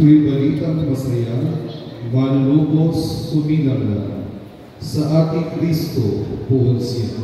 Ito'y balitang masaya, malulubos, suminala sa ating Kristo, buwan siya.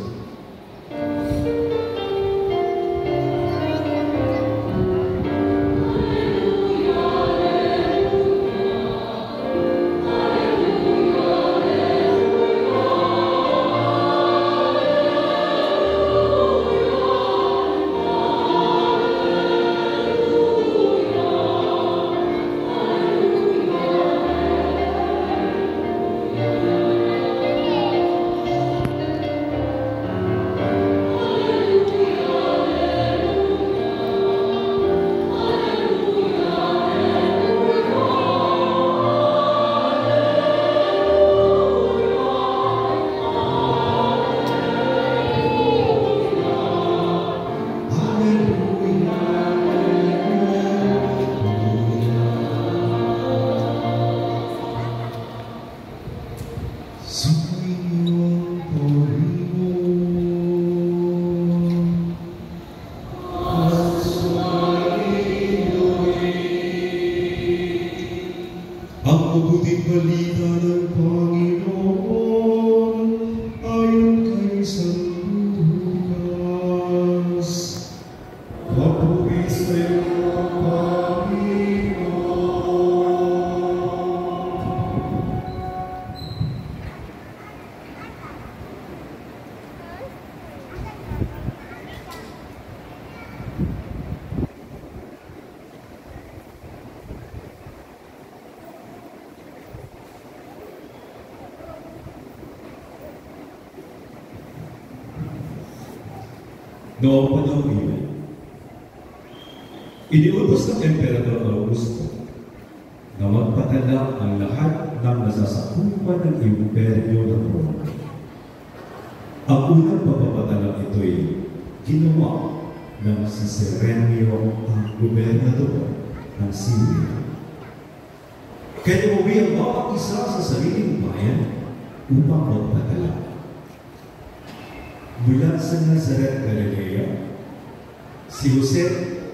Noong panahon iyon, iniutos ng Emperador Augusto na magpadala ang lahat ng nasasakupan ng imperyo ng Roma. Ang unang papapadala ito'y ginawa ng si Serenio, ang gobernador ng Syria. Kaya umuwi ang bawat isa sa sariling bayan upang magpadala. Mula sa Nazaret, Galilea, si Jose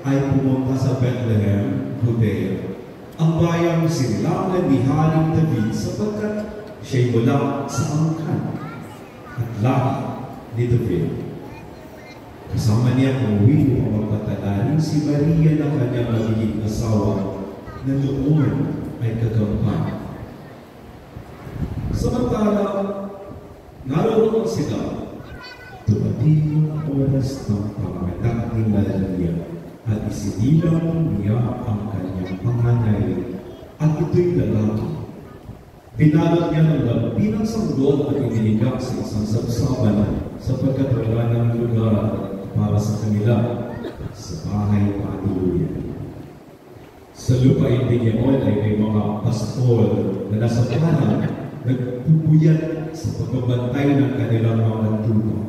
ay pumunta sa Bethlehem, Judea, ang bayang sinilangan ni Haring David sapagkat siya'y mula sa angkan at lahi ni David. Kasama niya umuwi upang magpatalanin si Maria na kanyang magiging asawa na noon ay kagampan. Samantala, naroon sila. Dumating ang oras ng panganak ni Maria at isinilang niya ang kanyang panganay at ito'y lalaki. Pinalot niya ng labinang sanggol at iniligang sa isang sabsaban sapagkat wala ng lugar para sa kanila sa bahay ng Hallelujah. Sa lupain din niyaon ay may mga pastol na nasa kanan nagpupuyat sa pagbabantay ng kanilang mga tupa.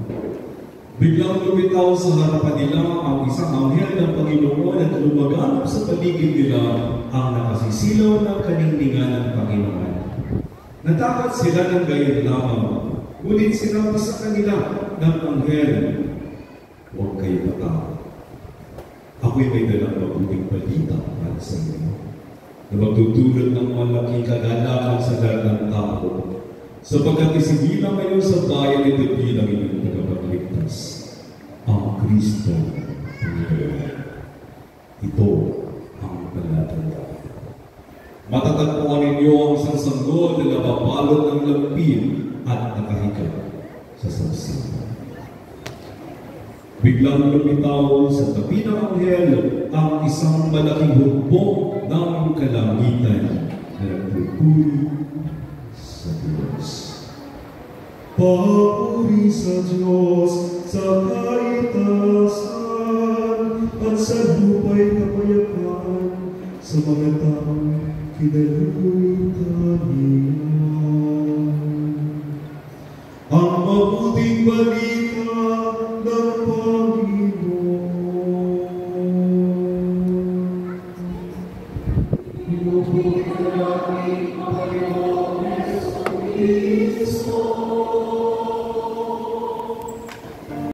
Biglang lumitaw sa harapan nila ang isang anghel ng Panginoon at lumaganap sa paligid nila ang nakasisilaw ng kaningningan ng Panginoon. Natakot sila ng gayon lamang, ngunit sinabi sa kanila ng anghel, "Huwag kayo matakot. Ako'y may dalang mabuting balita para sa inyo, na magtutulot ng malaking kagalakan sa lahat ng tao, sapagkat isinilang ngayon sa bayan ni David ang inyong tagapagligtas, ang Kristo Panginoon." Ito ang palatandaan. Matatagpuan ninyo ang isang sanggol na nababalot ng lampin at nakahiga sa sabsaban. Biglang lumitaw sa tabi ng anghel ang isang malaking hukbo ng kalangitan na nagpupuri sa Diyos. Papuri sa Diyos sa kaitasan at sa lupa'y kapayapaan sa mga taong kinalulungkutan niya. Ang mabuting balita ng Panginoon. Pinupuri ka namin, Panginoon Jesucristo.